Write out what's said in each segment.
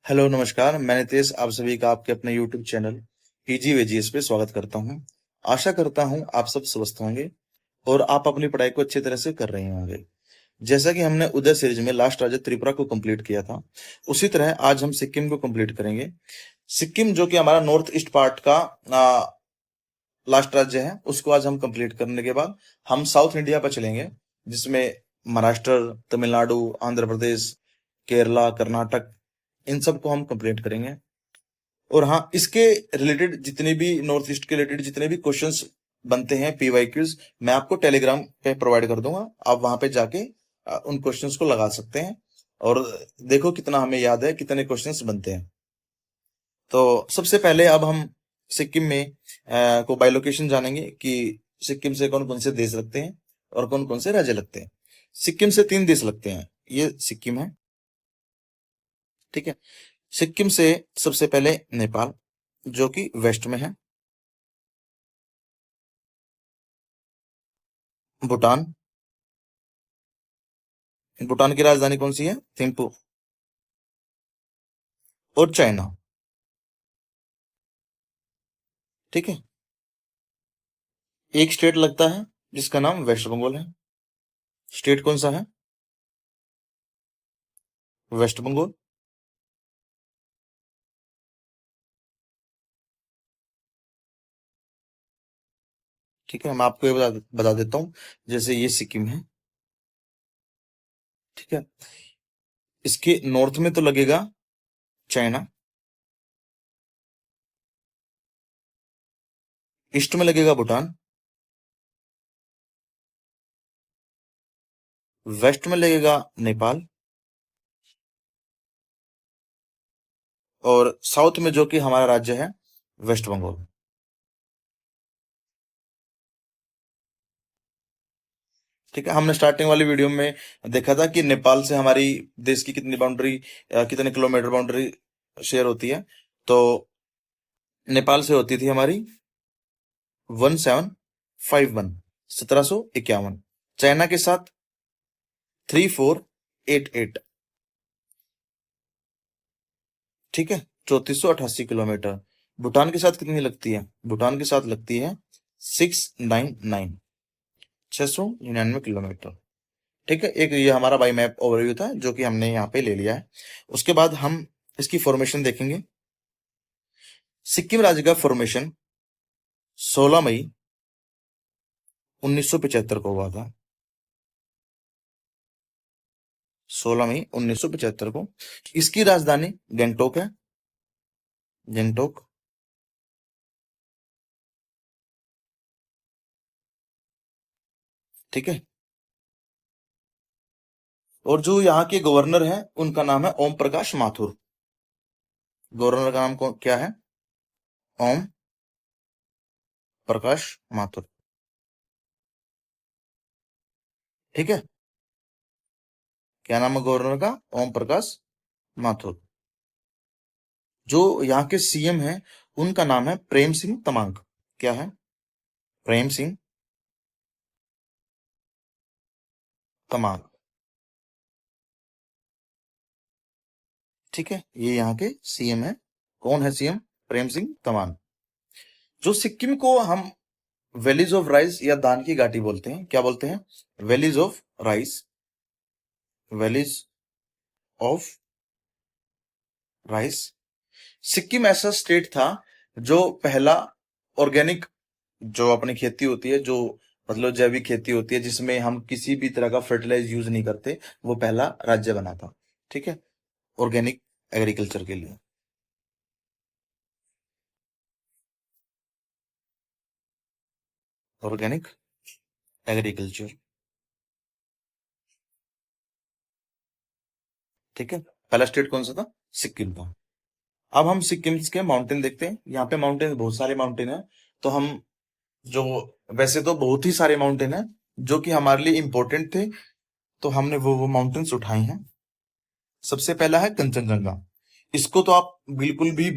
Hello नमस्कार, मैं नितेश आप सभी का आपके अपने यूट्यूब चैनल पीजी वेजीएस पे स्वागत करता हूं। आशा करता हूं आप सब स्वस्थ होंगे और आप अपनी पढ़ाई को अच्छी तरह से कर रहे होंगे। जैसा कि हमने उदय सीरीज में लास्ट राज्य त्रिपुरा को कंप्लीट किया था, उसी तरह आज हम सिक्किम को कंप्लीट करेंगे। सिक्किम जो कि हमारा नॉर्थ ईस्ट पार्ट का लास्ट राज्य है, उसको आज हम कंप्लीट करने के बाद हम साउथ इंडिया पर चलेंगे, जिसमें महाराष्ट्र, तमिलनाडु, आंध्र प्रदेश, केरला, कर्नाटक, इन सबको हम कंप्लीट करेंगे। और हाँ, इसके रिलेटेड जितने भी नॉर्थ ईस्ट के रिलेटेड जितने भी क्वेश्चंस बनते हैं पीवाई क्यूज, मैं आपको टेलीग्राम पे प्रोवाइड कर दूंगा। आप वहां पे जाके उन क्वेश्चंस को लगा सकते हैं और देखो कितना हमें याद है, कितने क्वेश्चंस बनते हैं। तो सबसे पहले अब हम सिक्किम में को बाई लोकेशन जानेंगे कि सिक्किम से कौन कौन से देश लगते हैं और कौन कौन से राज्य लगते हैं। सिक्किम से 3 देश लगते हैं। ये सिक्किम है, ठीक है। सिक्किम से सबसे पहले नेपाल, जो कि वेस्ट में है। भूटान, भूटान की राजधानी कौन सी है? थिम्पू। और चाइना, ठीक है। एक स्टेट लगता है जिसका नाम वेस्ट बंगाल है। स्टेट कौन सा है? वेस्ट बंगाल। ठीक है, मैं आपको ये बता देता हूँ। जैसे ये सिक्किम है, ठीक है। इसके नॉर्थ में तो लगेगा चाइना, ईस्ट में लगेगा भूटान, वेस्ट में लगेगा नेपाल, और साउथ में जो कि हमारा राज्य है वेस्ट बंगाल। ठीक है, हमने स्टार्टिंग वाली वीडियो में देखा था कि नेपाल से हमारी देश की कितनी बाउंड्री, कितने किलोमीटर बाउंड्री शेयर होती है। तो नेपाल से होती थी हमारी 1751, 1751। चाइना के साथ 3488, ठीक है, 3488 किलोमीटर। भूटान के साथ कितनी लगती है? भूटान के साथ लगती है 699, 699 किलोमीटर। ठीक है, एक ये हमारा बाई मैप ओवरव्यू था जो कि हमने यहाँ पे ले लिया है। उसके बाद हम इसकी फॉर्मेशन देखेंगे। सिक्किम राज्य का फॉर्मेशन 16 मई 1975 को हुआ था। 16 मई 1975 को। इसकी राजधानी गैंगटोक है, गैंगटोक, ठीक है। और जो यहाँ के गवर्नर हैं उनका नाम है ओम प्रकाश माथुर। गवर्नर का नाम क्या है? ओम प्रकाश माथुर, ठीक है। क्या नाम है गवर्नर का? ओम प्रकाश माथुर। जो यहाँ के सीएम हैं उनका नाम है प्रेम सिंह तमांग। क्या है? प्रेम सिंह तमांग, ठीक है। ये यहाँ के सीएम है। कौन है सीएम? प्रेम सिंह तमांग। जो सिक्किम को हम वैलीज ऑफ राइस या दान की घाटी बोलते हैं, क्या बोलते हैं? Valleys of rice, valleys of rice. Sikkim ऐसा स्टेट था जो पहला ऑर्गेनिक, जो अपनी खेती होती है, जो मतलब जैविक खेती होती है, जिसमें हम किसी भी तरह का फर्टिलाइज यूज नहीं करते, वो पहला राज्य बना था, ठीक है, ऑर्गेनिक एग्रीकल्चर के लिए। ऑर्गेनिक एग्रीकल्चर, ठीक है। पहला स्टेट कौन सा था? सिक्किम था। अब हम सिक्किम के माउंटेन देखते हैं। यहाँ पे माउंटेन, बहुत सारे माउंटेन है। तो हम जो, वैसे तो बहुत ही सारे माउंटेन है जो कि हमारे लिए इंपॉर्टेंट थे, तो हमने वो माउंटेन्स उठाए हैं। सबसे पहला है कंचनजंगा। इसको तो आप बिल्कुल भी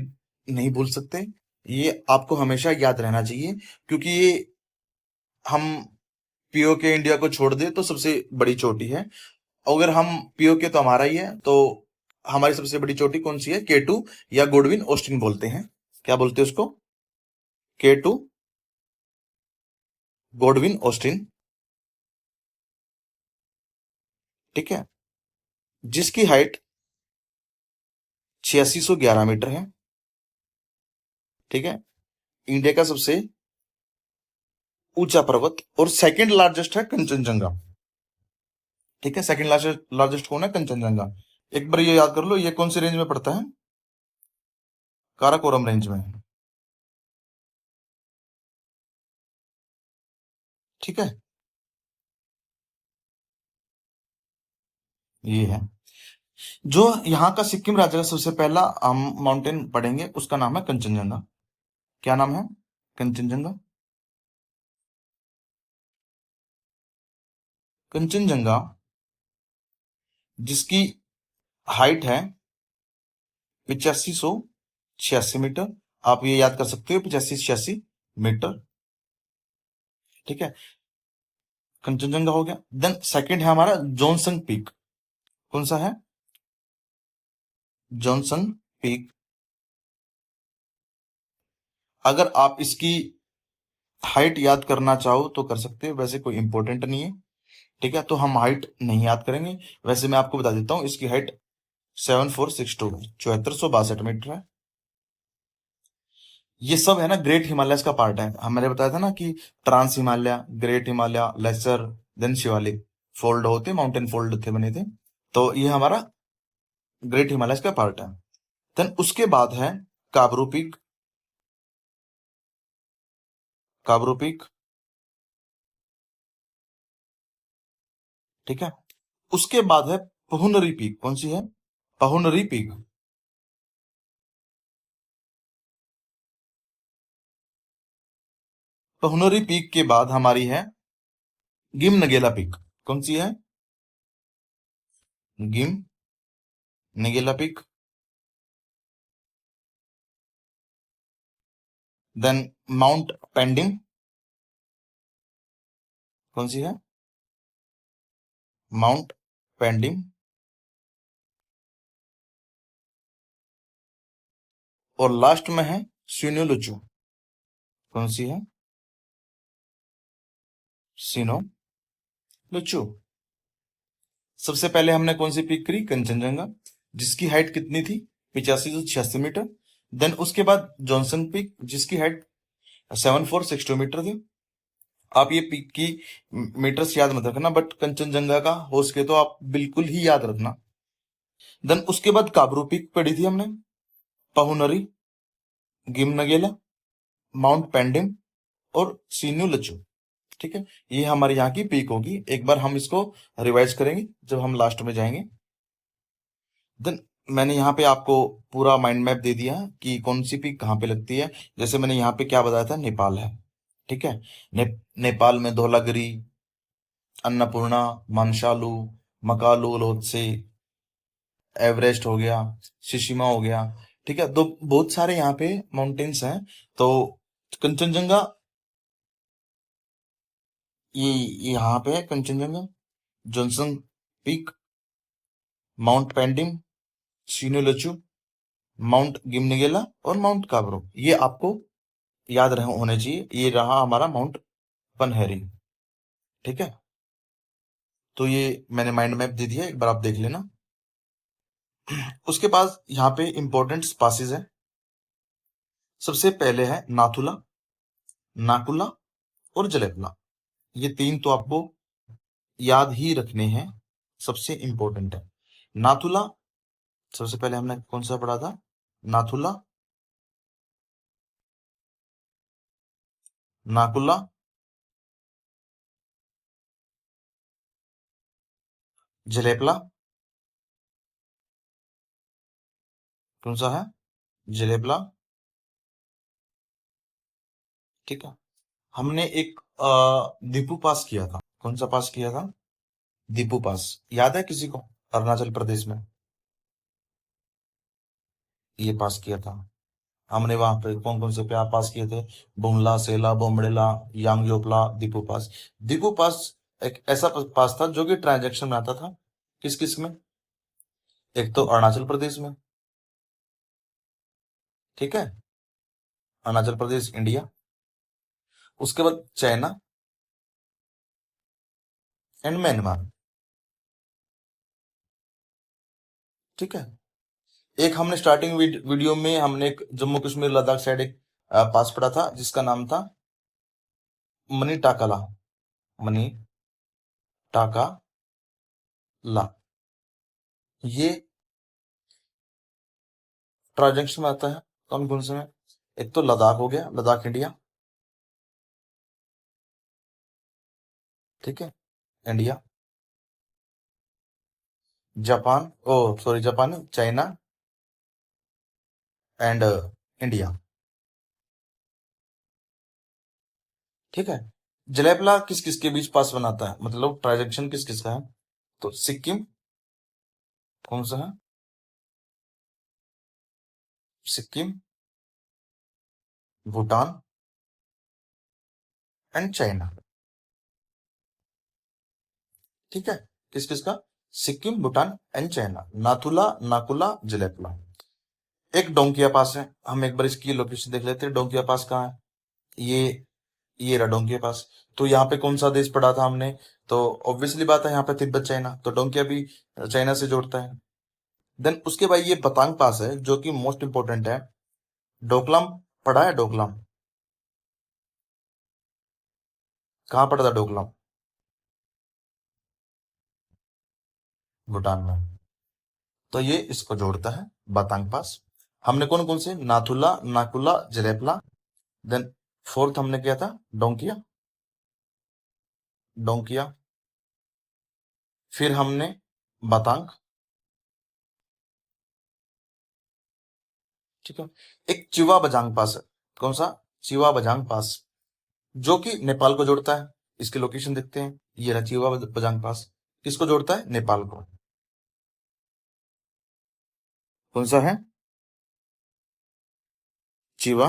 नहीं भूल सकते। ये आपको हमेशा याद रहना चाहिए, क्योंकि ये हम पीओके इंडिया को छोड़ दे तो सबसे बड़ी चोटी है। अगर हम पीओके तो हमारा ही है, तो हमारी सबसे बड़ी चोटी कौन सी है? K2 या गोडविन ऑस्टिन बोलते हैं। क्या बोलते हैं उसको? K2 गोडविन ऑस्टिन, ठीक है, जिसकी हाइट 8611 मीटर है, ठीक है। इंडिया का सबसे ऊंचा पर्वत और सेकंड लार्जेस्ट है कंचनजंगा, ठीक है। सेकंड लार्जेस्ट लार्जेस्ट कौन है? कंचनजंगा। एक बार ये याद कर लो, ये कौन से रेंज में पड़ता है? काराकोरम रेंज में, ठीक है। ये है जो यहाँ का सिक्किम राज्य का सबसे पहला माउंटेन पढ़ेंगे, उसका नाम है कंचनजंगा। क्या नाम है? कंचनजंगा। कंचनजंगा जिसकी हाइट है 8586 मीटर। आप ये याद कर सकते हो, 8586 मीटर, ठीक है। कंचनजंगा हो गया। देन सेकंड है हमारा जॉनसन पीक। कौन सा है? Johnson peak. अगर आप इसकी हाइट याद करना चाहो तो कर सकते हो, वैसे कोई इंपॉर्टेंट नहीं है, ठीक है। तो हम हाइट नहीं याद करेंगे। वैसे मैं आपको बता देता हूँ, इसकी हाइट 7462 है, 7462 मीटर है। ये सब है ना ग्रेट हिमालयस का पार्ट है। हमने बताया था ना कि trans Himalaya, great Himalaya, lesser, then Shivalik fold होते, माउंटेन फोल्ड थे, बने थे। तो ये हमारा ग्रेट हिमालयस का पार्ट है। देन उसके बाद है काबरू पीक। काबरू पीक, ठीक है। उसके बाद है पहुनरी पीक। कौन सी है? पहुनरी पीक। पहुनरी पीक के बाद हमारी है गिम नगेला पीक। कौन सी है? गिम नगेला पीक। देन माउंट पेंडिंग। कौन सी है? Mount pending. और लास्ट में है सिनोलुचू। कौन सी है? सिनोलुचू। सबसे पहले हमने कौन सी पिक करी? कंचनजंगा, जिसकी हाइट कितनी थी? 8586 मीटर। देन उसके बाद जॉनसन पीक, जिसकी हाइट 7462 मीटर थी। आप ये पीक की मीटर्स याद मत रखना, बट कंचनजंगा का हो सके तो आप बिल्कुल ही याद रखना। देन उसके बाद काबरू पीक पढ़ी थी हमने, पहुनरी, गिम नगेला, माउंट पेंडिम और सीनू लचू, ठीक है। ये हमारे यहाँ की पीक होगी। एक बार हम इसको रिवाइज करेंगे जब हम लास्ट में जाएंगे। देन मैंने यहाँ पे आपको पूरा माइंड मैप दे दिया कि कौन सी पीक कहाँ पे लगती है। जैसे मैंने यहाँ पे क्या बताया था, नेपाल है, ठीक है। नेपाल में धौलागिरी, अन्नपूर्णा, मानशालू, मकालू, लोत्से, एवरेस्ट हो गया, शिशिमा हो गया, ठीक है। दो बहुत सारे यहाँ पे माउंटेन्स हैं। तो कंचनजंगा, ये यहाँ पे है Kanchenjunga, Jongsong peak, mount Pandim, Siniolchu, mount Gimmigela और माउंट काब्रो। ये आपको याद होने चाहिए। ये रहा हमारा माउंट पनहेरी, ठीक है। तो ये मैंने माइंड मैप दे दिया, एक बार आप देख लेना। उसके पास यहाँ पे इंपॉर्टेंट पासेस है। सबसे पहले है नाथुला, नाकुला और जलेपला। ये तीन तो आपको याद ही रखने हैं, सबसे इंपॉर्टेंट है। नाथुला, सबसे पहले हमने कौन सा पढ़ा था? नाथुला, नाकुला, जलेपला। कौन सा है? जलेपला, ठीक है। हमने एक दीपू पास किया था। कौन सा पास किया था? दीपू पास। याद है किसी को? अरुणाचल प्रदेश में ये पास किया था हमने। वहां पे कौन कौन से प्यार पास किए थे? बुमला, सेला, बोमड़ेला, यांगयोपला, दीपू पास। दीपू पास एक ऐसा पास था जो कि ट्रांजैक्शन में आता था। किस किस में? एक तो अरुणाचल प्रदेश में, ठीक है, अरुणाचल प्रदेश इंडिया। उसके बाद चाइना एंड म्यांमार, ठीक है। एक हमने स्टार्टिंग वीडियो में हमने एक जम्मू कश्मीर लद्दाख साइड एक पास पढ़ा था जिसका नाम था मनी टाकाला, मनी टाका ला। ये ट्रांजेक्शन में आता है कौन कौन से में? एक तो लद्दाख हो गया, लद्दाख इंडिया, ठीक है, इंडिया। जापान, ओ सॉरी, जापान नहीं, चाइना एंड इंडिया, ठीक है। जलेबला किस किस के बीच पास बनाता है, मतलब ट्रांजेक्शन किस किस का है? तो सिक्किम, कौन सा है? सिक्किम, भूटान एंड चाइना, ठीक है। किस किस का? Sikkim, Bhutan and China. नाथुला, नाकुला, जलेपला। एक डोंकिया पास है, हम एक बार इसकी लोकेशन देख लेते हैं। डोंकिया पास कहाँ है? ये रहा डोंकिया पास। तो यहाँ पे कौन सा देश पढ़ा था हमने? तो ऑब्वियसली बात है, यहाँ पे तिब्बत चाइना, तो डोंकिया भी चाइना से जोड़ता है। देन उसके बाद ये बतांग पास है जो कि मोस्ट इंपोर्टेंट है। डोकलाम पढ़ा है? डोकलाम कहाँ पढ़ा था? डोकलाम भूटान में। तो ये इसको जोड़ता है, बातांग पास। हमने कौन कौन से? नाथुला, नाकुला, जलेपला। देन फोर्थ हमने किया था डोंकिया, डोंकिया। फिर हमने बातांग, ठीक है। एक चिवा बजांग पास है, कौन सा? चिवा बजांग पास, जो कि नेपाल को जोड़ता है। इसकी लोकेशन देखते हैं, ये रहा चिवा बजांग पास। किसको जोड़ता है? नेपाल को। कौन सा है? चिवा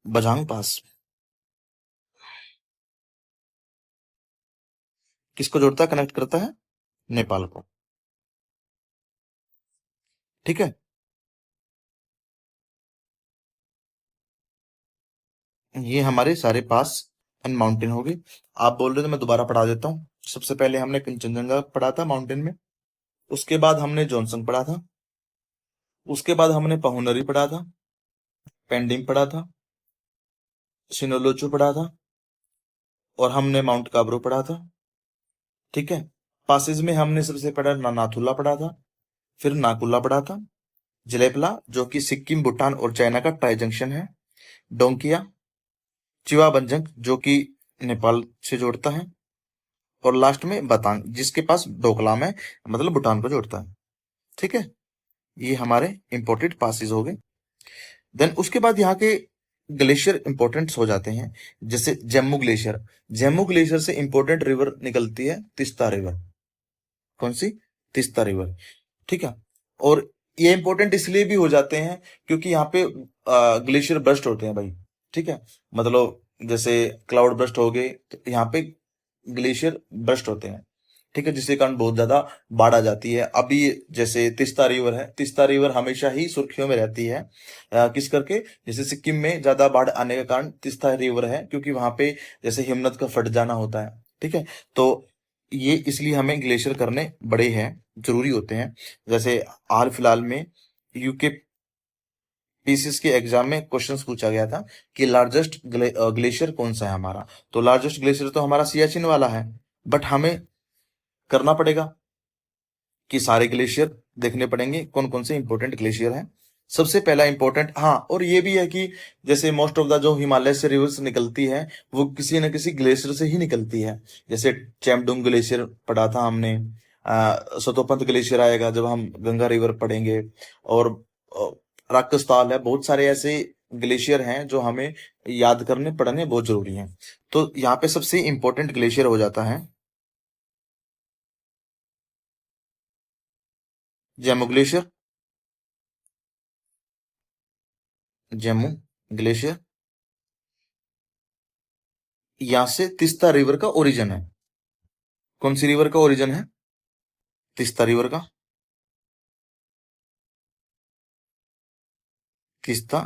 बजांग पास किसको जोड़ता है, कनेक्ट करता है? नेपाल को, ठीक है। ये हमारे सारे पास एंड माउंटेन हो गए। आप बोल रहे थे, मैं दोबारा पढ़ा देता हूँ। सबसे पहले हमने कंचनजंगा पढ़ा था माउंटेन में। उसके बाद हमने जॉनसन पढ़ा था। उसके बाद हमने पहुनरी पढ़ा था, पेंडिंग पढ़ा था, सिनोलोचू पढ़ा था, और हमने माउंट काब्रो पढ़ा था, ठीक है। पासिस में हमने सबसे पढ़ा नाथुला पढ़ा था, फिर नाकुला पढ़ा था, जलेपला जो कि सिक्किम, भूटान और चाइना का ट्राई जंक्शन है, डोंकिया, चिवाबंजंग जो कि नेपाल से जोड़ता है, और लास्ट में बतांग जिसके पास डोकलाम है, मतलब भूटान को जोड़ता है, ठीक है। ये हमारे इंपोर्टेड पासिस हो गए। देन उसके बाद यहाँ के ग्लेशियर इंपॉर्टेंट हो जाते हैं। जैसे जम्मू ग्लेशियर, जम्मू ग्लेशियर से इंपॉर्टेंट रिवर निकलती है तिस्ता रिवर। कौन सी? तिस्ता रिवर, ठीक है। और ये इंपॉर्टेंट इसलिए भी हो जाते हैं क्योंकि यहाँ पे ग्लेशियर बर्स्ट होते हैं भाई, ठीक है। मतलब जैसे क्लाउड बर्स्ट हो गए, तो यहाँ पे ग्लेशियर बर्स्ट होते हैं, ठीक है, जिसके कारण बहुत ज्यादा बाढ़ आ जाती है। अभी जैसे तिस्ता रिवर है, तिस्ता रिवर हमेशा ही सुर्खियों में रहती है। किस करके? जैसे सिक्किम में ज्यादा बाढ़ आने का कारण तिस्ता रिवर है, क्योंकि वहां पे जैसे हिमनद का फट जाना होता है, ठीक है। तो ये इसलिए हमें ग्लेशियर करने बड़े हैं, जरूरी होते हैं। जैसे हाल फिलहाल में यूके पीसीएस के एग्जाम में क्वेश्चन पूछा गया था कि लार्जेस्ट ग्लेशियर कौन सा है हमारा। तो लार्जेस्ट ग्लेशियर तो हमारा सियाचिन वाला है। बट हमें करना पड़ेगा कि सारे ग्लेशियर देखने पड़ेंगे, कौन कौन से इंपॉर्टेंट ग्लेशियर हैं। सबसे पहला इंपॉर्टेंट, हाँ, और ये भी है कि जैसे मोस्ट ऑफ द जो हिमालय से रिवर्स निकलती है वो किसी न किसी ग्लेशियर से ही निकलती है। जैसे चैमडुंग ग्लेशियर पढ़ा था हमने, सतोपंथ ग्लेशियर आएगा जब हम गंगा रिवर पढ़ेंगे, और अ, राकसताल है। बहुत सारे ऐसे ग्लेशियर हैं जो हमें याद करने पढ़ने बहुत जरूरी हैं। तो यहाँ पे सबसे इंपॉर्टेंट ग्लेशियर हो जाता है जम्मू ग्लेशियर, जम्मू ग्लेशियर। यहाँ से तिस्ता रिवर का ओरिजिन है। कौन सी रिवर का ओरिजिन है? तीस्ता रिवर का, तीस्ता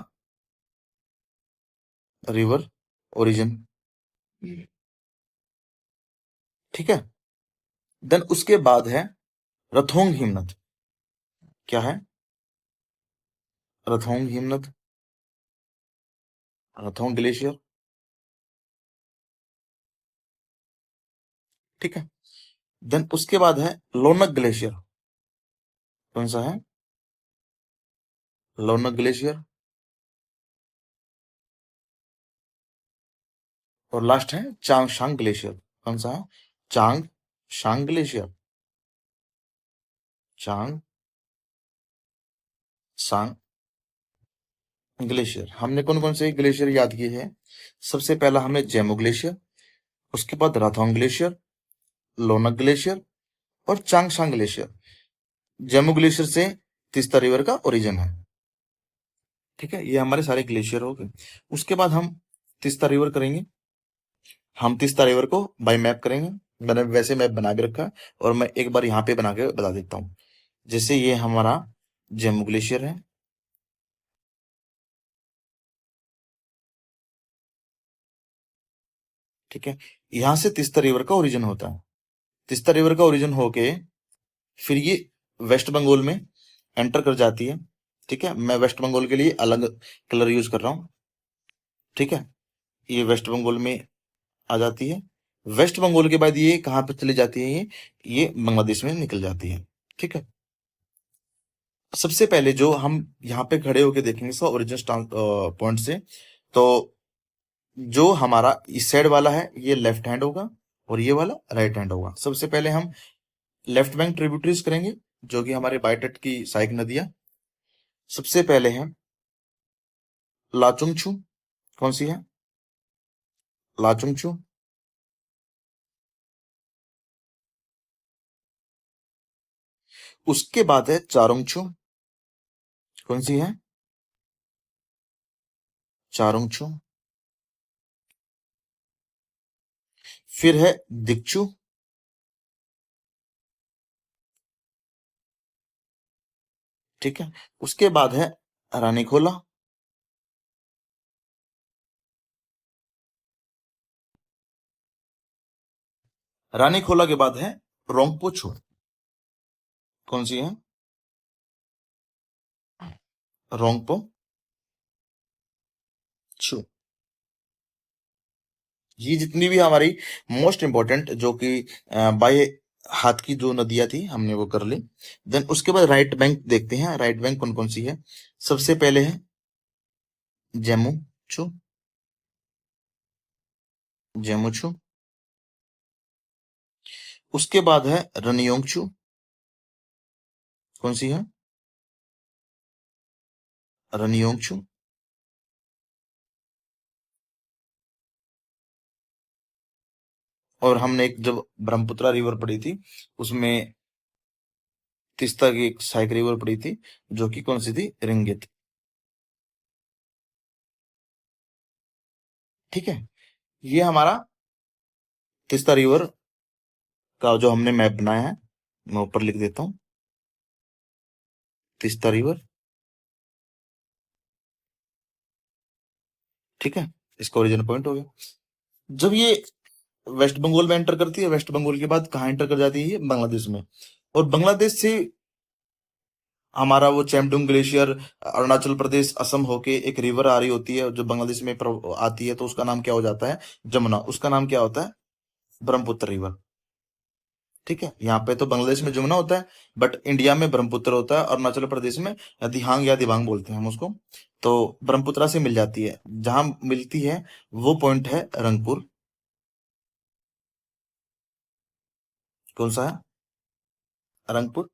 रिवर ओरिजिन। ठीक है। देन उसके बाद है रथोंग हिमनद। क्या है? रथोंग हिमनद, रथोंग ग्लेशियर। ठीक है। देन उसके बाद है लोनक ग्लेशियर। कौन सा है? लोनक ग्लेशियर। और लास्ट है चांगशांग ग्लेशियर। कौन सा है? चांग शांग ग्लेशियर। चांग सांग ग्लेशियर। हमने कौन कौन से ग्लेशियर याद किए हैं? सबसे पहला हमने जेमो ग्लेशियर, उसके बाद राथोंग ग्लेशियर, लोनक ग्लेशियर और चांगशांग ग्लेशियर। जेमो ग्लेशियर से तीस्ता रिवर का ओरिजिन है। ठीक है, ये हमारे सारे ग्लेशियर हो गए। उसके बाद हम तीस्ता रिवर करेंगे। हम तीस्ता रिवर को बाय मैप करेंगे। मैंने वैसे मैप बना के रखा है और मैं एक बार यहाँ पे बना के बता देता हूँ। जैसे ये हमारा जेमू ग्लेशियर है। ठीक है, यहाँ से तीस्ता रिवर का ओरिजिन होता है। तीस्ता रिवर का ओरिजिन होके फिर ये वेस्ट बंगाल में एंटर कर जाती है। ठीक है, मैं वेस्ट बंगाल के लिए अलग कलर यूज कर रहा हूँ। ठीक है, ये वेस्ट बंगाल में आ जाती है। वेस्ट बंगाल के बाद ये कहाँ पे चली जाती है? ये बांग्लादेश में निकल जाती है। ठीक है। सबसे पहले जो हम यहाँ पे खड़े होके देखेंगे इसका ओरिजिन पॉइंट से, तो जो हमारा इस साइड वाला है ये लेफ्ट हैंड होगा और ये वाला राइट हैंड होगा। सबसे पहले हम लेफ्ट बैंक ट्रिब्यूटरीज करेंगे, जो कि हमारे बाएं तट की सहायक नदियां। सबसे पहले है लाचुंगचू। कौन सी है? लाचुंगचू। उसके बाद है चारोंगचू। कौन सी है? चारोंगचू। फिर है दिक्चू। ठीक है। उसके बाद है रानीखोला। रानीखोला के बाद है रोंगपोछू। कौन सी है? रोंगपो छू। ये जितनी भी हमारी मोस्ट इंपॉर्टेंट जो कि बाय हाथ की जो नदियां थी हमने वो कर ली। देन उसके बाद राइट बैंक देखते हैं, राइट बैंक कौन कौन सी है। सबसे पहले है जेमू छू। जेमू छू। उसके बाद है रनियोंगचू। कौन सी है? रनियोंगचू। और हमने एक जब ब्रह्मपुत्रा रिवर पढ़ी थी उसमें तीस्ता की एक सहायक रिवर पड़ी थी, जो कि कौन सी थी? रिंगित। ठीक है, ये हमारा तीस्ता रिवर का जो हमने मैप बनाया है, मैं ऊपर लिख देता हूँ। तीस्ता रिवर। ठीक है, इसका ओरिजिन पॉइंट हो गया। जब ये वेस्ट बंगाल में एंटर करती है, वेस्ट बंगाल के बाद कहाँ एंटर कर जाती है? ये बांग्लादेश में। और बांग्लादेश से हमारा वो चैमडुंग ग्लेशियर अरुणाचल प्रदेश असम होके एक रिवर आ रही होती है जो बांग्लादेश में आती है, तो उसका नाम क्या हो जाता है? जमुना। उसका नाम क्या होता है? ब्रह्मपुत्र रिवर। ठीक है, यहाँ पे तो बांग्लादेश में जमुना होता है, बट इंडिया में ब्रह्मपुत्र होता है। अरुणाचल प्रदेश में दिहांग या दिबांग बोलते हैं हम उसको। तो ब्रह्मपुत्रा से मिल जाती है। जहां मिलती है वो पॉइंट है रंगपुर। कौन सा है? रंगपुर।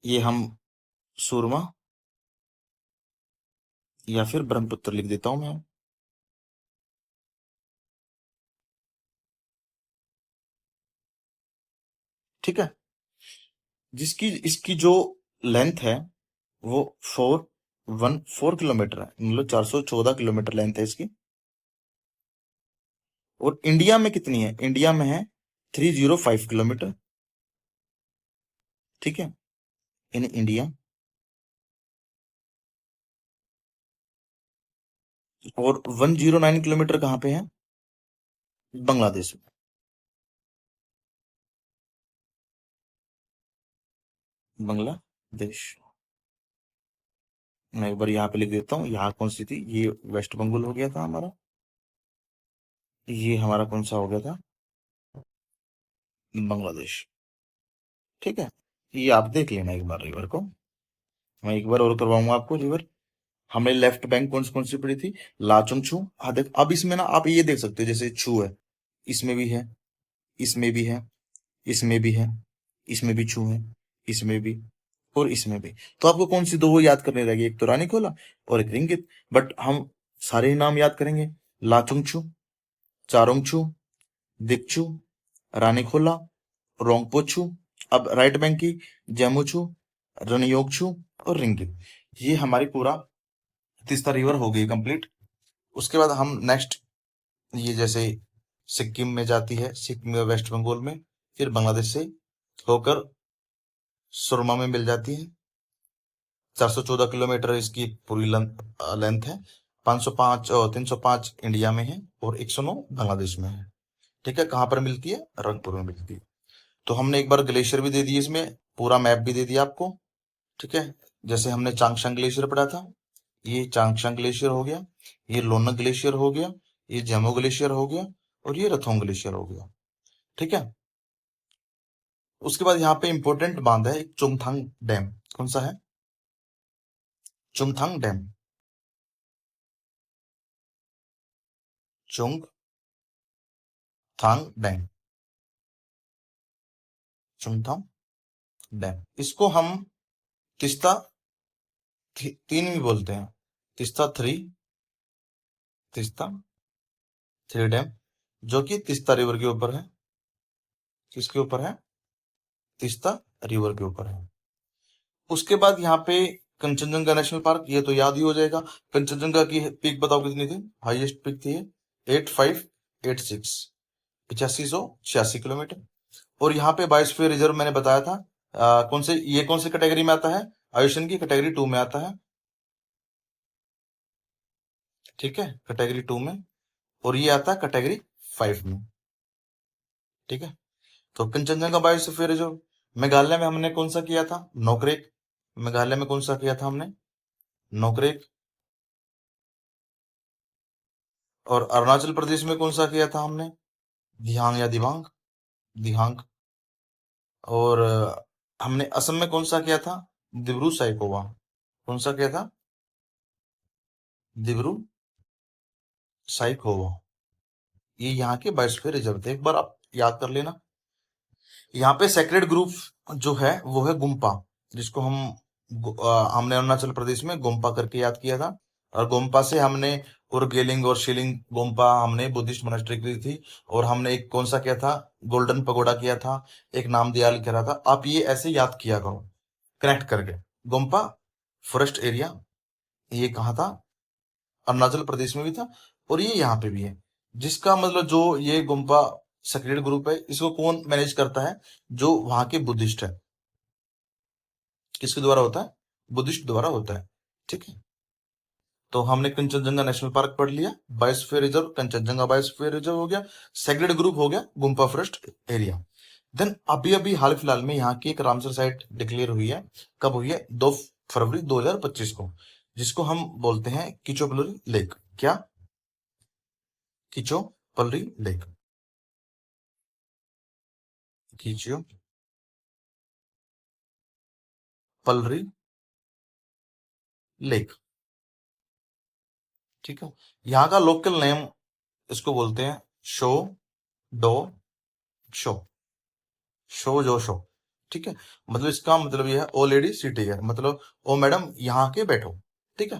ये हम सूरमा या फिर ब्रह्मपुत्र लिख देता हूं मैं। ठीक है, जिसकी इसकी जो लेंथ है वो 414 किलोमीटर है, मतलब 414 किलोमीटर लेंथ है इसकी। और इंडिया में कितनी है? इंडिया में है 305 किलोमीटर। ठीक है, इन इंडिया। और 109 किलोमीटर कहाँ पे है? बांग्लादेश में। बांग्लादेश। मैं एक बार यहाँ पे लिख देता हूँ, यहाँ कौन सी थी, ये वेस्ट बंगाल हो गया था हमारा, ये हमारा कौन सा हो गया था, बांग्लादेश। ठीक है, ये आप देख लेना एक बार रिवर को, मैं एक बार और करवाऊंगा आपको रिवर। हमने लेफ्ट बैंक कौन सी पड़ी थी, लाचुंग छू। हाँ देख, अब इसमें ना आप ये देख सकते हो, जैसे छू है, इसमें भी है, इसमें भी है, इसमें भी है, इसमें भी छू है, इसमें भी, और इसमें भी। तो आपको कौन सी दो याद करनी रहेगी, एक तो रानी खोला और एक रिंगित। बट हम सारे ही नाम याद करेंगे, लाचुंग छू, चारोंग छू, दिक्चू, रानी खोला, रोंगपो छू। अब राइट बैंक की जैमू छू, रनयोग छू और रिंगित। ये हमारी पूरा तीस्ता रिवर हो गई कंप्लीट। उसके बाद हम नेक्स्ट, ये जैसे सिक्किम में जाती है, सिक्किम में वेस्ट बंगाल में, फिर बांग्लादेश से होकर सुरमा में मिल जाती है। 414 किलोमीटर इसकी पूरी लेंथ है। 505 और 305 इंडिया में है और 109 बांग्लादेश में है। ठीक है, कहाँ पर मिलती है, रंगपुर में मिलती है। तो हमने एक बार ग्लेशियर भी दे दिए, इसमें पूरा मैप भी दे दिया आपको। ठीक है, जैसे हमने चांगशांग ग्लेशियर पढ़ा था, ये चांगशांग ग्लेशियर हो गया, ये लोनाक ग्लेशियर हो गया, ये जम्मू ग्लेशियर हो गया, और ये रथोंग ग्लेशियर हो गया। ठीक है, उसके बाद यहाँ पे इंपॉर्टेंट बांध है एक, चुंगथांग डैम। कौन सा है, Chungthang dam, Chungthang dam, Chungthang dam. इसको हम तिस्ता तीन भी बोलते हैं, Teesta three, Teesta three dam, जो कि तिस्ता रिवर के ऊपर है। किसके ऊपर है, तिस्ता रिवर के ऊपर है। उसके बाद यहाँ पे कंचनजंगा नेशनल पार्क, ये तो याद ही हो जाएगा। कंचनजंगा की पीक बताओ कितनी थी, हाईएस्ट पीक थी 8586, 8586 किलोमीटर। और यहाँ पे बायोस्फीयर रिजर्व मैंने बताया था, कौन से कैटेगरी में आता है, आयुषन की कैटेगरी 2 में आता है। ठीक है, कैटेगरी 2 में, और ये आता है कैटेगरी 5 में। ठीक है, तो कंचनजंगा बायोस्फीयर रिजर्व। मेघालय में हमने कौन सा किया था, नोकरेक। मेघालय में कौन सा किया था हमने, नोकरेक। और अरुणाचल प्रदेश में कौन सा किया था हमने, दिहांग या दिबांग, दिहांग। और हमने असम में कौन सा किया था, दिब्रू साइकोवा। कौन सा किया था, दिब्रू साइकोवा। ये यहाँ के बायोस्फीयर रिजर्व थे, एक बार आप याद कर लेना। यहाँ पे सेक्रेड ग्रुप जो है वो है गुम्पा, जिसको हमने अरुणाचल प्रदेश में गोम्पा करके याद किया था। और गोम्पा से हमने उरगेलिंग और शिलिंग गोम्पा हमने बुद्धिस्ट मोनास्ट्री की थी। और हमने एक कौन सा किया था, गोल्डन पगोडा किया था, एक नामदयाल कह रहा था। आप ये ऐसे याद किया करो, कनेक्ट करके। गोम्पा फॉरेस्ट एरिया, ये कहाँ था, अरुणाचल प्रदेश में भी था, और ये यहाँ पे भी है। जिसका मतलब जो ये गुम्पा सेक्रेड ग्रुप है, इसको कौन मैनेज करता है, जो वहां के बुद्धिस्ट है। किसके द्वारा होता है, बुद्धिस्ट द्वारा होता है। ठीक है, तो हमने कंचनजंगा नेशनल पार्क पढ़ लिया, biosphere reserve Kanchenjunga biosphere reserve हो गया, सेक्रेड ग्रुप हो गया, गुम्पा फॉरेस्ट एरिया। देन अभी अभी हाल फिलहाल में यहाँ की एक रामसर साइट डिक्लेयर हुई है। कब हुई है, 2 फरवरी 2025 को, जिसको हम बोलते हैं किचोपलरी लेक। क्या, किचोपलरी लेक, किचोपलरी लेक। ठीक है, यहाँ का लोकल नेम, इसको बोलते हैं शो डो शो, शो जो शो। ठीक है, मतलब इसका मतलब यह है, ओ लेडी सिटी है, मतलब ओ मैडम यहाँ के बैठो। ठीक है,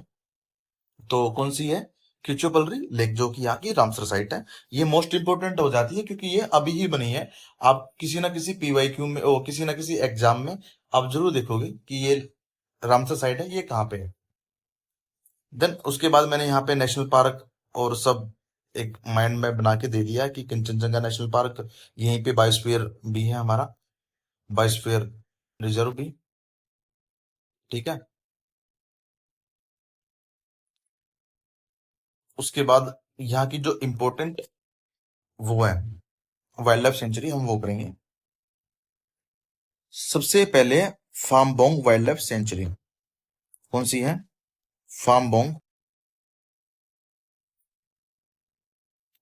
तो कौन सी है, किचोपलरी लेक, जो कि यहाँ की रामसर साइट है। ये मोस्ट इंपोर्टेंट हो जाती है क्योंकि ये अभी ही बनी है। आप किसी ना किसी पीवाईक्यू में, ओ किसी ना किसी एग्जाम में आप जरूर देखोगे कि ये रामसर साइट है, ये कहाँ पे है। देन उसके बाद मैंने यहाँ पे नेशनल पार्क और सब एक माइंड में बना के दे दिया कि कंचनजंगा नेशनल पार्क, यहीं पे बायोस्फीयर भी है हमारा, बायोस्फीयर रिजर्व भी। ठीक है। उसके बाद यहाँ की जो इम्पोर्टेंट वो है वाइल्ड लाइफ सेंचुरी, हम वो करेंगे। सबसे पहले फार्मबोंग वाइल्ड लाइफ सेंचुरी कौन सी है? Fambong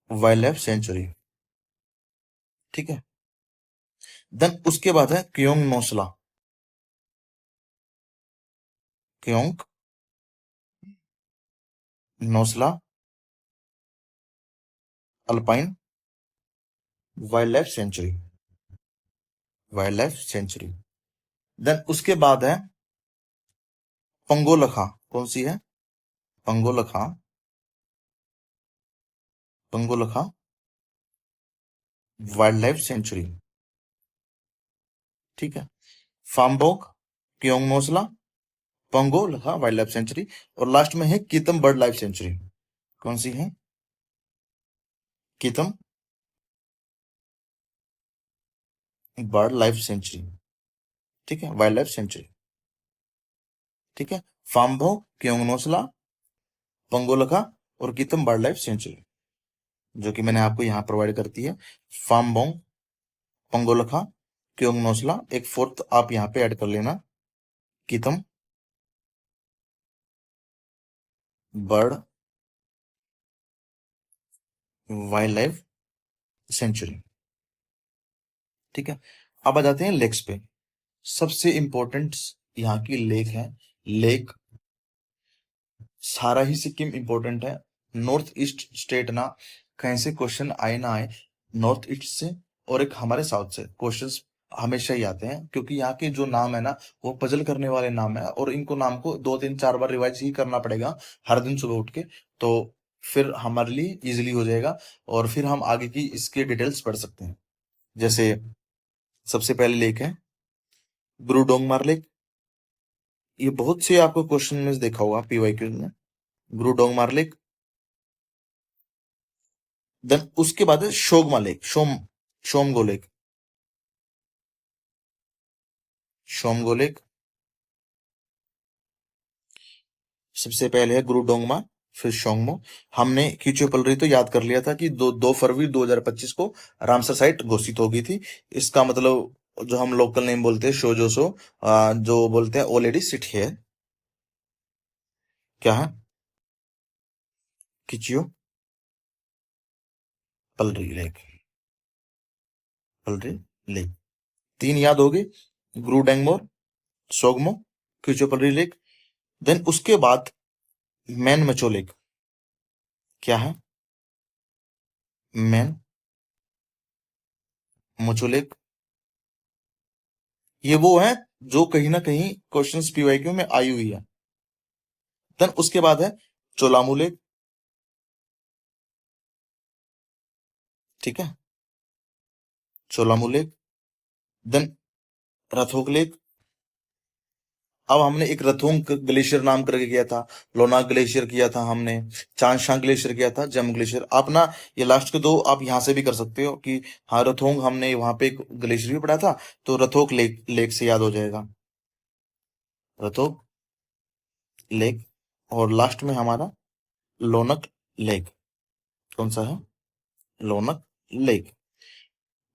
wildlife sanctuary. ठीक है। देन उसके बाद है Kyongnosla. Kyongnosla alpine wildlife sanctuary. Wildlife sanctuary. Then उसके बाद है पंगोलखा। कौन सी है? Pangolakha. Pangolakha wildlife sanctuary. ठीक है। Fambong, Kyongnosla, Pangolakha wildlife sanctuary, और लास्ट में है कीतम बर्ड लाइफ सेंचुरी। कौन सी है? Kitam bird life sanctuary. ठीक है, वाइल्ड लाइफ सेंचुरी। ठीक है। फार्मबो, क्योंग नोसला, पंगोलखा और कीतम बर्ड लाइफ सेंचुरी, जो कि मैंने आपको यहाँ प्रोवाइड करती है। फार्मबोंग, पंगोलखा, क्योंग नोसला, एक फोर्थ आप यहाँ पे ऐड कर लेना, कीतम बर्ड वाइल्ड लाइफ सेंचुरी। ठीक है। अब आ जाते हैं लेक्स पे। सबसे इंपॉर्टेंट यहाँ की लेक है। लेक सारा ही सिक्किम इंपॉर्टेंट है। नॉर्थ ईस्ट स्टेट ना, कहीं से क्वेश्चन आए ना आए, नॉर्थ ईस्ट से और एक हमारे साउथ से क्वेश्चंस हमेशा ही आते हैं, क्योंकि यहाँ के जो नाम है ना, वो पजल करने वाले नाम है, और इनको नाम को 2 3 4 बार रिवाइज ही करना पड़ेगा हर दिन सुबह उठ के। तो फिर हमारे लिए इजिली हो जाएगा, और फिर हम आगे की इसके डिटेल्स पढ़ सकते हैं। जैसे सबसे पहले लेक है ब्रू डोंगमार लेक। ये बहुत से आपको क्वेश्चन में देखा होगा पीवाईक्यू में, ब्रू डोंगमार लेक। देन उसके बाद है शोगमा लेक, शोमगो लेक। शोमगो लेक सबसे पहले है गुरु डोंगमा, फिर शोंगमो। हमने कीचो पलरी तो याद कर लिया था कि 2 फरवरी 2025 को रामसर साइट घोषित हो गई थी। इसका मतलब जो हम लोकल नेम बोलते हैं शोजोसो, जो बोलते हैं ऑलरेडी सिट है। क्या है? किचियो पलरी लेक। पलरी लेक तीन याद हो गए, गुरु डेंगमोर, सोगमो, किचो पलरी लेक। देन उसके बाद मैन मचो लेक। क्या है? Menmecho lake. ये वो है जो कहीं ना कहीं क्वेश्चंस पीवाईक्यू में आई हुई है। देन उसके बाद है चोलामू लेक। ठीक है, Cholamu lake. Then Rathong lake. अब हमने एक रथोंग ग्लेशियर नाम करके किया था, लोनाक ग्लेशियर किया था हमने, चांगशांग ग्लेशियर किया था, जम ग्लेशियर। आप ना ये लास्ट के दो आप यहाँ से भी कर सकते हो कि हाँ रथोंग हमने वहां पे एक ग्लेशियर भी पढ़ा था, तो रथोक लेक लेक से याद हो जाएगा, रथोक लेक। और लास्ट में हमारा लोनक लेक। कौन सा है? लोनक लेक।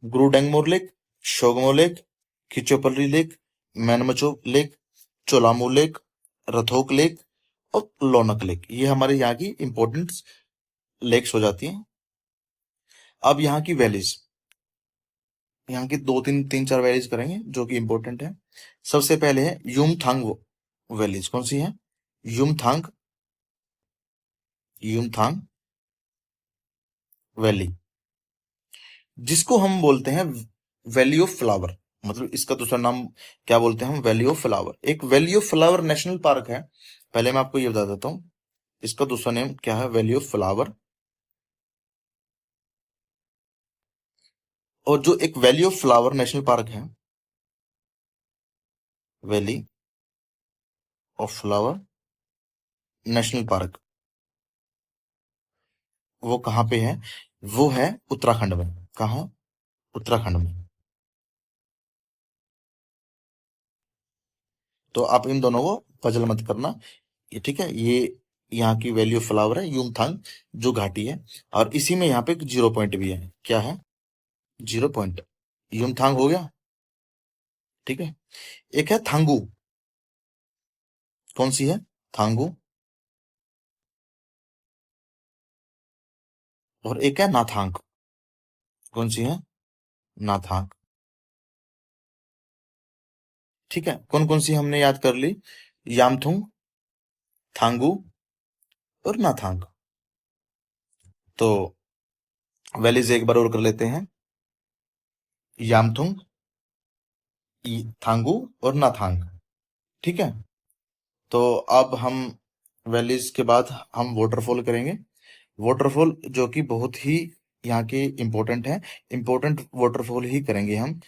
ग्रूडेंगमोर लेक, शोगमो lake, Khecheopalri lake, Menmecho lake, Cholamu lake, Rathong lake और लोनक लेक, ये हमारे यहाँ की इंपॉर्टेंट लेक्स हो जाती हैं। अब यहाँ की वैलीज, यहाँ की दो तीन तीन चार वैलीज करेंगे जो कि इंपॉर्टेंट है। सबसे पहले है यूमथांग वैलीज। कौन सी है? यूमथांग, यूमथांग वैली, जिसको हम बोलते हैं वैली ऑफ फ्लावर। मतलब इसका दूसरा नाम क्या बोलते हैं हम? Valley of flower. एक valley of flower national park है, पहले मैं आपको ये बता देता हूँ, इसका दूसरा नेम क्या है? Valley of flower. और जो एक valley of flower national park है, valley of flower national park, वो कहाँ पे है? वो है उत्तराखंड में। कहाँ? उत्तराखंड में। तो आप इन दोनों को पजल मत करना। ये ठीक है, ये यहाँ की वैल्यू फ्लावर है यूमथांग जो घाटी है, और इसी में यहाँ पे एक 0 पॉइंट भी है। क्या है? 0 पॉइंट। यूमथांग हो गया। ठीक है। एक है थांगू। कौन सी है? थांगू। और एक है नाथांग। कौन सी है? नाथांग। ठीक है, कौन कौन सी हमने याद कर ली? यामथुंग, थांगू और नाथांग। तो वैलीज एक बार और कर लेते हैं। यामथुंग, थांगू और नाथांग। ठीक है। तो अब हम वैलीज के बाद हम वाटरफॉल करेंगे। वाटरफॉल जो कि बहुत ही यहाँ के इम्पोर्टेंट है, इम्पोर्टेंट वाटरफॉल ही करेंगे हम।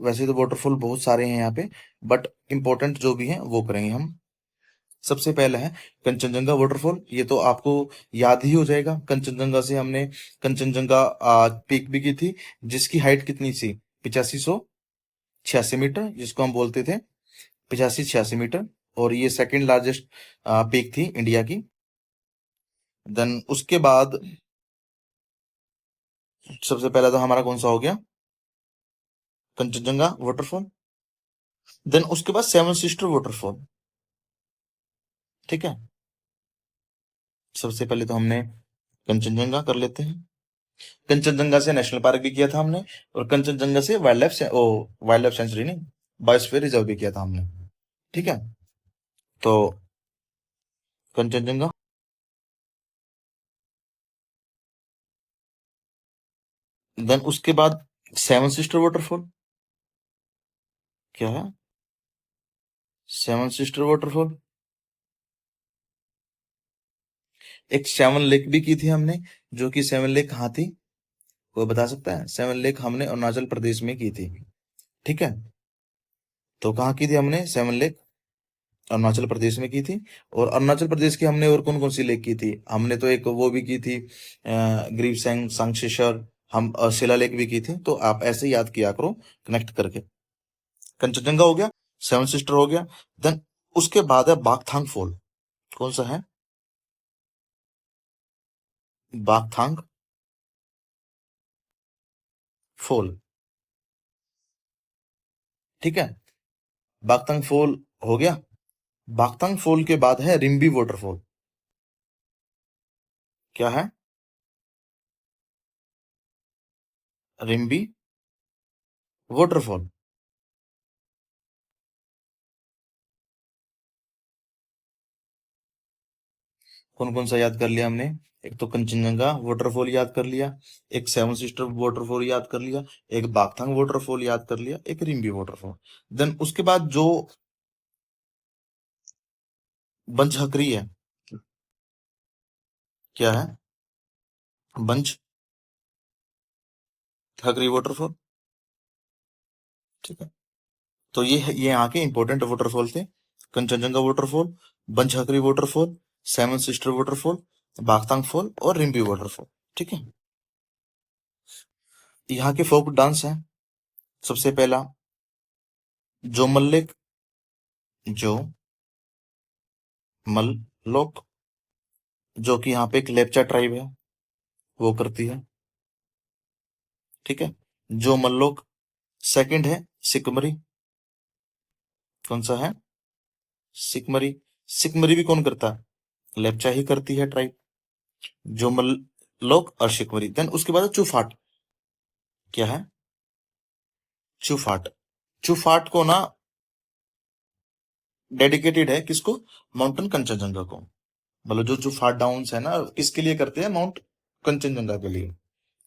वैसे तो वाटरफॉल बहुत सारे हैं यहाँ पे, बट इम्पोर्टेंट जो भी हैं वो करेंगे हम। सबसे पहला है कंचनजंगा वाटरफॉल। ये तो आपको याद ही हो जाएगा, कंचनजंगा से हमने कंचनजंगा पीक भी की थी, जिसकी हाइट कितनी थी? 8586 मीटर, जिसको हम बोलते थे 8586 मीटर। और ये सेकंड लार्जेस्ट पीक थी इंडिया की। देन उसके बाद सबसे पहला तो हमारा कौन सा हो गया? कंचनजंगा वाटरफॉल। देन उसके बाद सेवन सिस्टर वाटरफॉल। ठीक है। सबसे पहले तो हमने कंचनजंगा कर लेते हैं। कंचनजंगा से नेशनल पार्क भी किया था हमने, और कंचनजंगा से वाइल्ड लाइफ सेंचुरी नहीं, बायोस्फीयर रिजर्व भी किया था हमने। ठीक है। तो कंचनजंगा, देन उसके बाद सेवन सिस्टर वाटरफॉल। क्या है? Seven sister waterfall. एक सेवन लेक भी की थी हमने, जो कि सेवन लेक कहाँ थी? कोई बता सकता है? सेवन लेक हमने अरुणाचल प्रदेश में की थी। ठीक है। तो कहाँ की थी हमने सेवन लेक? अरुणाचल प्रदेश में की थी। और अरुणाचल प्रदेश की हमने और कौन कौन सी लेक की थी? हमने तो एक वो भी की थी, ग्रीवसैंग सांगशेशर, हम शिला लेक भी की थी। तो आप ऐसे याद किया करो कनेक्ट करके। कंचनजंगा हो गया, सेवन सिस्टर हो गया। देन उसके बाद है बागथांग फॉल। कौन सा है? बागथांग फॉल। ठीक है। बागथांग फॉल हो गया। बागथांग फॉल के बाद है रिम्बी वाटरफॉल। क्या है? रिम्बी वाटरफॉल। कौन कौन सा याद कर लिया हमने? एक तो कंचनजंगा वाटरफॉल याद कर लिया, एक सेवन सिस्टर वाटरफॉल याद कर लिया, एक बागथांग वाटरफॉल याद कर लिया, एक रिम्बी वाटरफॉल। देन उसके बाद जो बंजहकरी है। क्या है? बंज हकरी वाटरफॉल। ठीक है। तो ये यहाँ के इंपॉर्टेंट वाटरफॉल थे। Kanchenjunga waterfall, Banjhakri waterfall, seven sister waterfall, Bakthang fall और रिम्बी वाटरफॉल। ठीक है। यहाँ के फोक डांस है। सबसे पहला जो मल्लिक, जो मल्लोक, जो कि यहाँ पे एक लेपचा ट्राइब है वो करती है। ठीक है। जो मल्लोक। सेकंड है सिकमरी। कौन सा है? सिकमरी। सिकमरी भी कौन करता है? लेपचा ही करती है ट्राइब। जो मल्लोक और सिकमरी। देन उसके बाद है चुफाट। क्या है? चुफाट। चुफाट को ना डेडिकेटेड है किसको? माउंटेन कंचनजंगा को। मतलब जो चुफाट डाउन्स है ना, किसके लिए करते हैं? माउंट कंचनजंगा के लिए।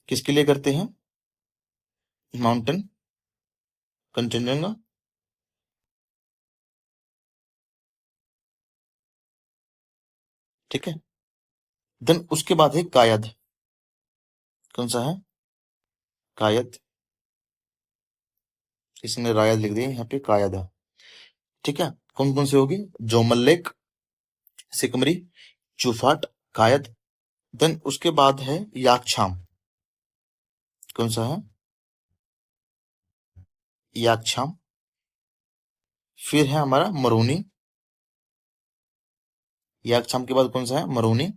किसके लिए करते हैं? माउंटेन कंचनजंगा। ठीक है। देन उसके बाद है कायद। कौन सा है? कायद। इसने रायद लिख दिया, यहाँ पे कायद है। ठीक है। कौन कौन से होगी? जोमल लेक, सिकमरी, चुफाट, कायद। देन उसके बाद है याकछाम। कौन सा है? याकछाम। फिर है हमारा मरोनी। याकछाम के बाद कौन सा है? मरोनी।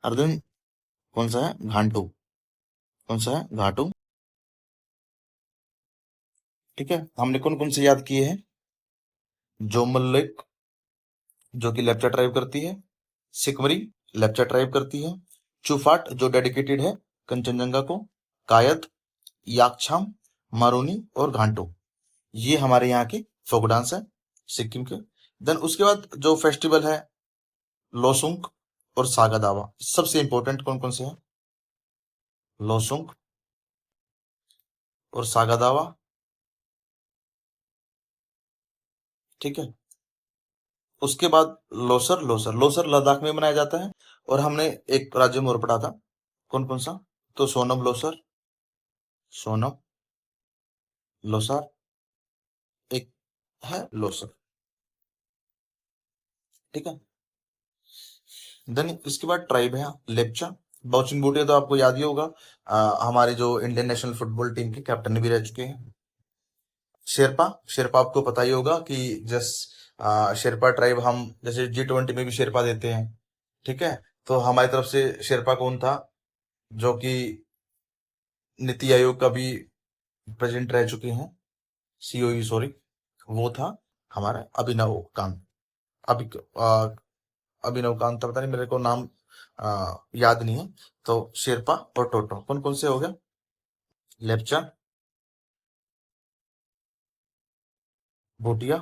और देन कौन सा है? घाटू। कौन सा है? घाटू। ठीक है, हमने कौन कौन से याद किए हैं? जोमल लेक, जो कि लेप्चा ट्राइब करती है। सिकमरी, लेप्चा ट्राइब करती है। चुफाट, जो डेडिकेटेड है कंचनजंगा को। कायद, याकछाम, मारोनी और घाटो, ये हमारे यहाँ के फोक डांस है सिक्किम के। देन उसके बाद जो फेस्टिवल है, लोसुंग और सागा दावा। सबसे इंपॉर्टेंट कौन कौन से हैं? लोसुंग और सागा दावा। ठीक है। उसके बाद लोसर। लोसर लोसर लद्दाख में मनाया जाता है। और हमने एक राज्य में और पढ़ा था, कौन कौन सा? तो सोनम लोसर, सोनम लोसार, एक है लोसर। ठीक है। देन इसके बाद ट्राइब है लेप्चा। बाउचिंग बूटिया तो आपको याद ही होगा, हमारे जो इंडियन नेशनल फुटबॉल टीम के कैप्टन भी रह चुके हैं। शेरपा, शेरपा आपको पता ही होगा कि जस शेरपा ट्राइब हम जैसे G20 में भी शेरपा देते हैं। ठीक है। तो हमारी तरफ से शेरपा कौन था, जो कि नीति आयोग का भी प्रेसिडेंट रह चुके हैं, सीओई सॉरी, वो था हमारा अभिनव कांत। अभी अभिनव कांत था, पता नहीं मेरे को नाम याद नहीं है। तो शेरपा और टोटो कौन कौन से हो गए? लेप्चा, भूटिया,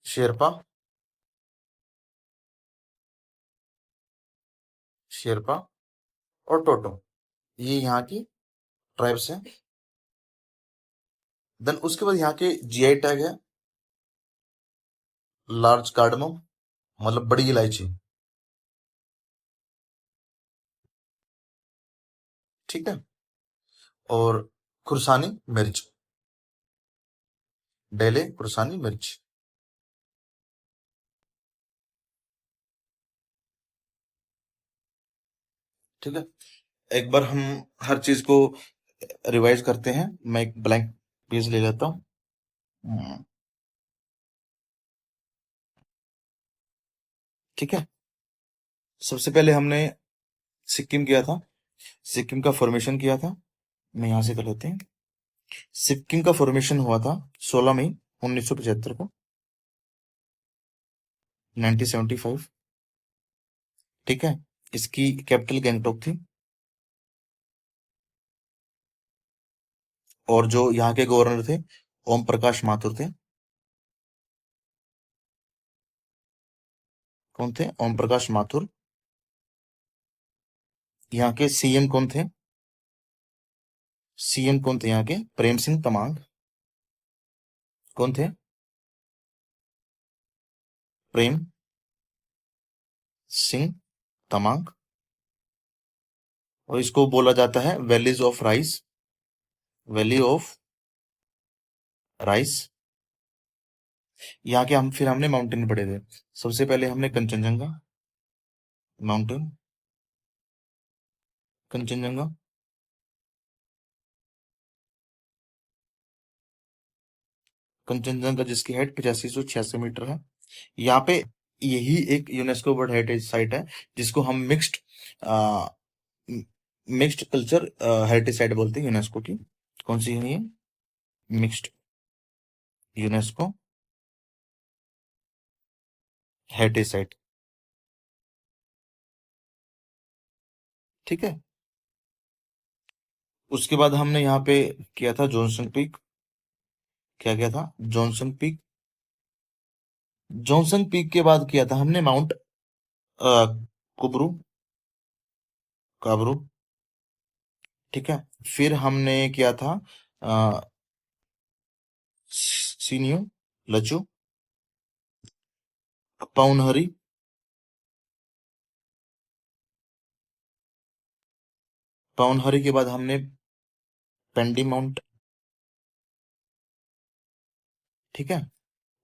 शेरपा, शेरपा और टोटो, ये यहाँ की ट्राइब्स हैं। देन उसके बाद यहाँ के जीआई टैग है लार्ज कार्डमम, मतलब बड़ी इलायची। ठीक है। और खुरसानी मिर्च, डेले खुरसानी मिर्च। ठीक है। एक बार हम हर चीज को रिवाइज करते हैं। मैं एक ब्लैंक पेज ले लेता हूँ। हम्म, ठीक है। सबसे पहले हमने सिक्किम किया था, सिक्किम का फॉर्मेशन किया था। मैं यहाँ से कर लेते हैं। सिक्किम का फॉर्मेशन हुआ था 16 मई 1975 को, 1975। ठीक है। इसकी कैपिटल गैंगटॉक थी। और जो यहाँ के गवर्नर थे, ओम प्रकाश माथुर थे। कौन थे? ओम प्रकाश माथुर। यहाँ के सीएम कौन थे? सीएम कौन थे यहाँ के? प्रेम सिंह तमांग। कौन थे? प्रेम सिंह तमांग। और इसको बोला जाता है valleys of rice, valley of rice. यहाँ के हम फिर हमने माउंटेन पढ़े थे। सबसे पहले हमने कंचनजंगा माउंटेन, कंचनजंगा। कंचनजंगा जिसकी हाइट 8586 मीटर है। यहाँ पे यही एक यूनेस्को वर्ल्ड हेरिटेज साइट है, जिसको हम मिक्स्ड कल्चर हेरिटेज साइट बोलते हैं यूनेस्को की। कौन सी है ये? Mixed UNESCO heritage site. ठीक है। उसके बाद हमने यहाँ पे किया था जॉनसन पीक। क्या किया था? Johnson peak. जॉनसन पीक के बाद किया था हमने माउंट कुबरू, काबरू। ठीक है। फिर हमने किया था अ, सीनियो लचू, पाउनहरी। पाउनहरी के बाद हमने पेंडी माउंट। ठीक है।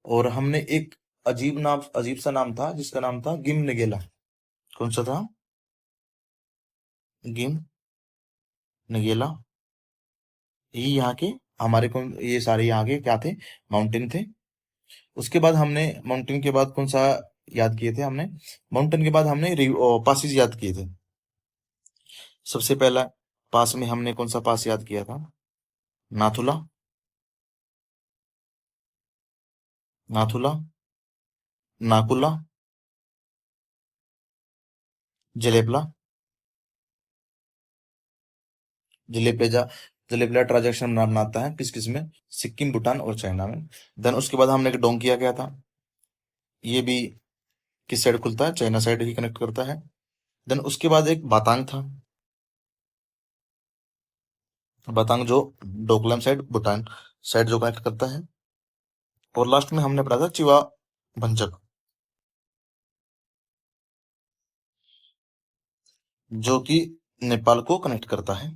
और हमने एक अजीब सा नाम था, जिसका नाम था गिम नगेला। कौन सा था? गिम नगेला। ये यहाँ के हमारे कौन ये सारे यहाँ के क्या थे, माउंटेन थे। उसके बाद हमने माउंटेन के बाद कौन सा याद किए थे हमने, माउंटेन के बाद हमने पासिस याद किए थे। सबसे पहला पास में हमने कौन सा पास याद किया था, नाथुला, नाथुला, नाकुला, जलेपला, जलेपेजा, जलेपला ट्रांजैक्शन बनाता है किस किस में, सिक्किम, भूटान और चाइना में। देन उसके बाद हमने एक डोंकिया किया था, ये भी किस साइड खुलता है, चाइना साइड ही कनेक्ट करता है। देन उसके बाद एक बातांग था, बातांग जो डोकलाम साइड, भूटान साइड जो कनेक्ट करता है। और लास्ट में हमने पढ़ा था चिवा भंजक, जो कि नेपाल को कनेक्ट करता है।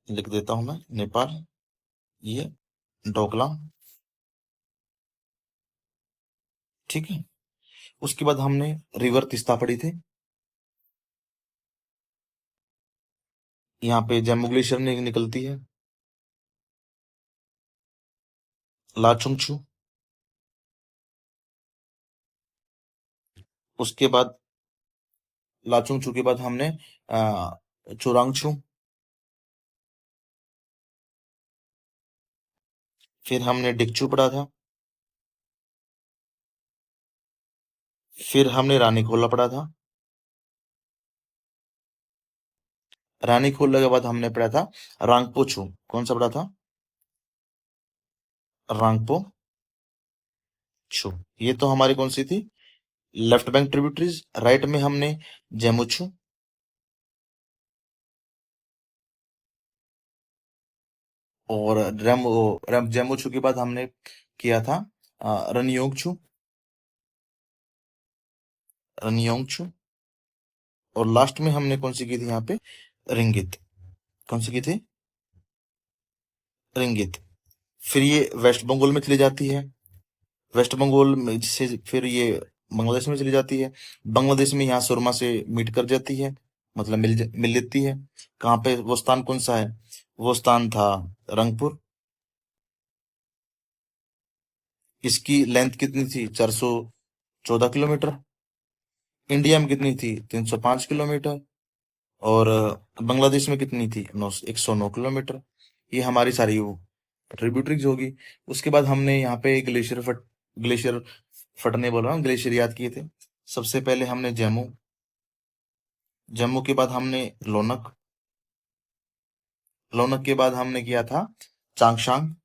लिख देता हूं मैं, नेपाल, ये डोकलाम, ठीक है। उसके बाद हमने रिवर तिस्ता पढ़ी थी, यहाँ पे जम्मू ग्लेशियर निकलती है, लाचुंगचू। उसके बाद लाचुंगचू के बाद हमने चुरांगचू, फिर हमने डिक्चू पढ़ा था, फिर हमने रानीखोला पढ़ा था, रानीखोला के बाद हमने पढ़ा था रांगपोछू। कौन सा पढ़ा था, रांगपो छू। ये तो हमारी कौन सी थी, लेफ्ट बैंक ट्रिब्यूटरीज। राइट में हमने जेमुचू, और जेमुचू के बाद हमने किया था रनियोंगचू, रनियोंगचू। और लास्ट में हमने कौन सी की थी यहाँ पे, रिंगित। कौन सी की थी, रिंगित। फिर ये वेस्ट बंगाल में चली जाती है, वेस्ट बंगाल में से फिर ये बांग्लादेश में चली जाती है। बांग्लादेश में यहाँ सुरमा से मीट कर जाती है, मतलब मिल लेती है। कहाँ पे, वो स्थान कौन सा है, वो स्थान था रंगपुर। इसकी लेंथ कितनी थी, 414 किलोमीटर। इंडिया में कितनी थी, 305 किलोमीटर। और बांग्लादेश में कितनी थी, 109 किलोमीटर। ये हमारी सारी वो ट्रिब्यूटरीज होगी। उसके बाद हमने यहाँ पे ग्लेशियर फटने बोल रहा हूँ, ग्लेशियर याद किए थे। सबसे पहले हमने जम्मू, जम्मू के बाद हमने लोनक, लोनक के बाद हमने किया था चांगशांग,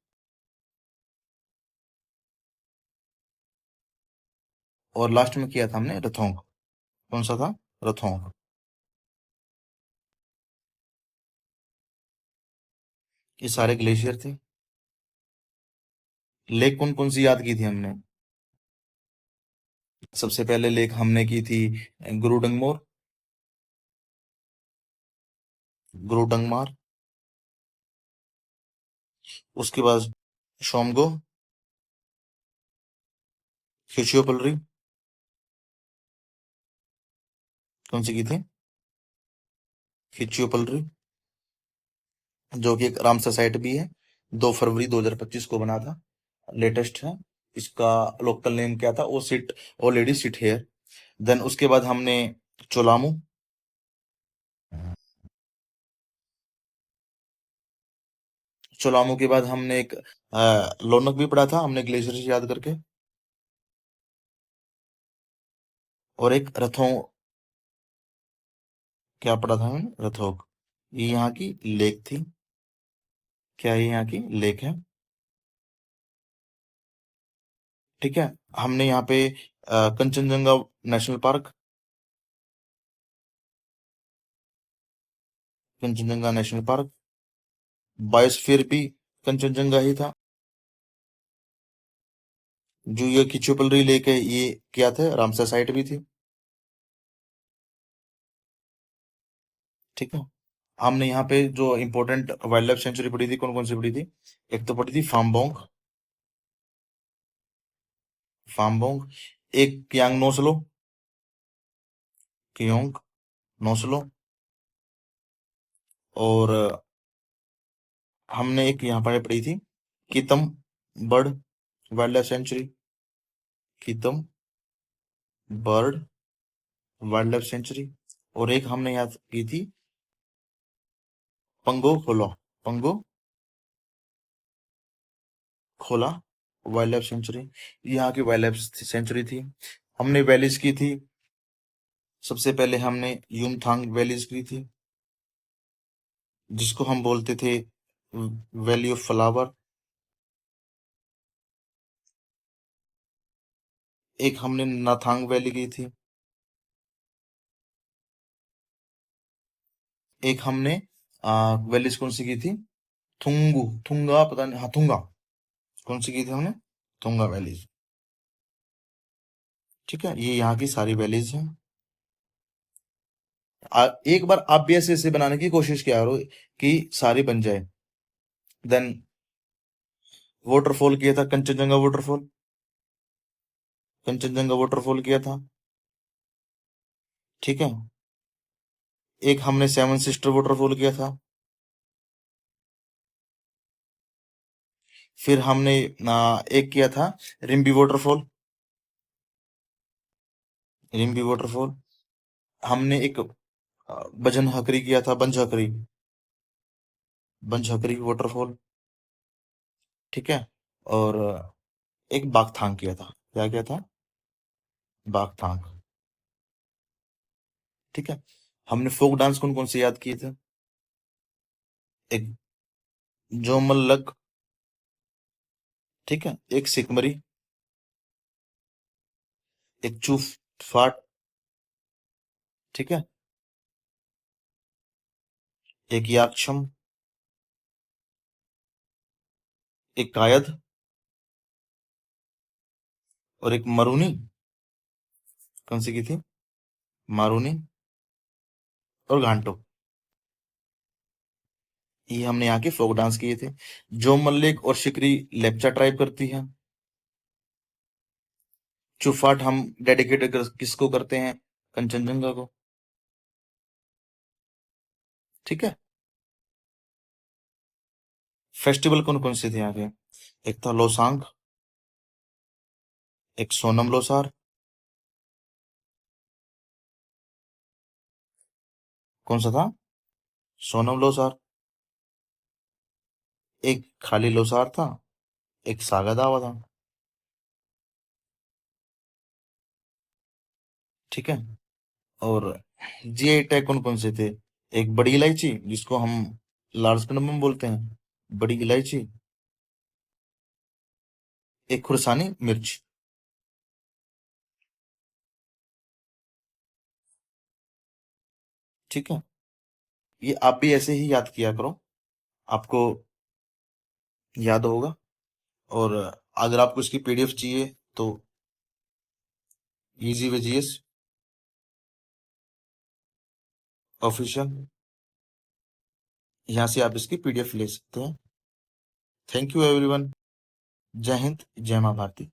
और लास्ट में किया था हमने रथोंग। कौन सा था, रथोंग। ये सारे ग्लेशियर थे। लेक कौन कौन सी याद की थी हमने, सबसे पहले लेक हमने की थी गुरुडंगमोर, गुरुडंगमार। उसके बाद शोमगो, खिचियोपल्ली। कौन सी की थी, खिचियोपल्ली, जो कि एक रामसर साइट भी है। 2 फरवरी 2025 को बना था, लेटेस्ट है। इसका लोकल नेम क्या था, वो sit already sit here. Then उसके बाद हमने चोलामू, चोलामू के बाद हमने एक लोनक भी पढ़ा था हमने, ग्लेशियर से याद करके। और एक रथों, क्या पढ़ा था हमने, रथोक। ये यहाँ की लेक थी, क्या ये यहाँ की लेक है, ठीक है। हमने यहाँ पे Kanchenjunga national park, Kanchenjunga national park, biosphere भी कंचनजंगा ही था। जो ये किचुपलरी लेक है, ये क्या था, रामसर साइट भी थी, ठीक है। हमने यहाँ पे जो इम्पोर्टेंट वाइल्ड लाइफ सेंचुरी पढ़ी थी, कौन कौन सी पढ़ी थी, एक तो पढ़ी थी फार्मबोंग, फार्मबोंग। एक कियांग नोसलो, कियोंग नोसलो। और हमने एक यहाँ पर पढ़ी थी, Kitam bird wildlife sanctuary, Kitam bird wildlife sanctuary. और एक हमने याद की थी, पंगो खोला, पंगो खोला वाइल्ड लाइफ सेंचुरी। यहाँ की वाइल्ड लाइफ सेंचुरी थी। हमने वैलीज की थी। सबसे पहले हमने यूमथांग वैलीज की थी, जिसको हम बोलते थे वैली ऑफ फ्लावर। एक हमने नाथांग वैली की थी। एक हमने वैलीज कौन सी की थी, थुंगू, थुंगा पता नहीं, हाँ थुंगा। कौन सी की थी हमने, थुंगा वैलीज। ठीक है, ये यहाँ की सारी वैलीज हैं। एक बार आप भी ऐसे ऐसे बनाने की कोशिश किया करो कि सारी बन जाए। देन वाटरफॉल किया था, कंचनजंगा वाटरफॉल, कंचनजंगा वाटरफॉल किया था। ठीक है, एक हमने सेवन सिस्टर वाटरफॉल किया था। फिर हमने एक किया था रिम्बी वाटरफॉल, रिम्बी वाटरफॉल। हमने एक बजन हकरी किया था, बंज हकरी, बंज हकरी वाटरफॉल। ठीक है, और एक बागथांग किया था। क्या किया था, बागथांग। ठीक है, हमने फोक डांस कौन कौन से याद किए थे, एक जोमल, ठीक है, एक सिकमरी, एक चूफ फाट, ठीक है, एक याक्षम, एक कायद, और एक मरूनी। कौन सी की थी, मारूनी और घांटो। ये हमने यहाँ के फोक डांस किए थे। जो मल्लिक और शिकरी लेप्चा ट्राइब करती है। चुफाट हम डेडिकेटेड किसको करते हैं, कंचनजंगा को। ठीक है, फेस्टिवल कौन कौन से थे यहाँ के, एक था लोसांग, एक सोनम लोसार। कौन सा था, सोनम लोसार। एक खाली लोसार था, एक सागा दावा था। ठीक है, और जीआई टैग कौन कौन से थे, एक बड़ी इलायची जिसको हम लार्ज नंबर बोलते हैं, बड़ी इलायची। एक खुरसानी मिर्च। ठीक है, ये आप भी ऐसे ही याद किया करो, आपको याद होगा। और अगर आपको इसकी पीडीएफ चाहिए तो इजी वे जीएस ऑफिशियल, यहाँ से आप इसकी पीडीएफ ले सकते हैं। Thank you everyone. जय हिंद, जय मां भारती।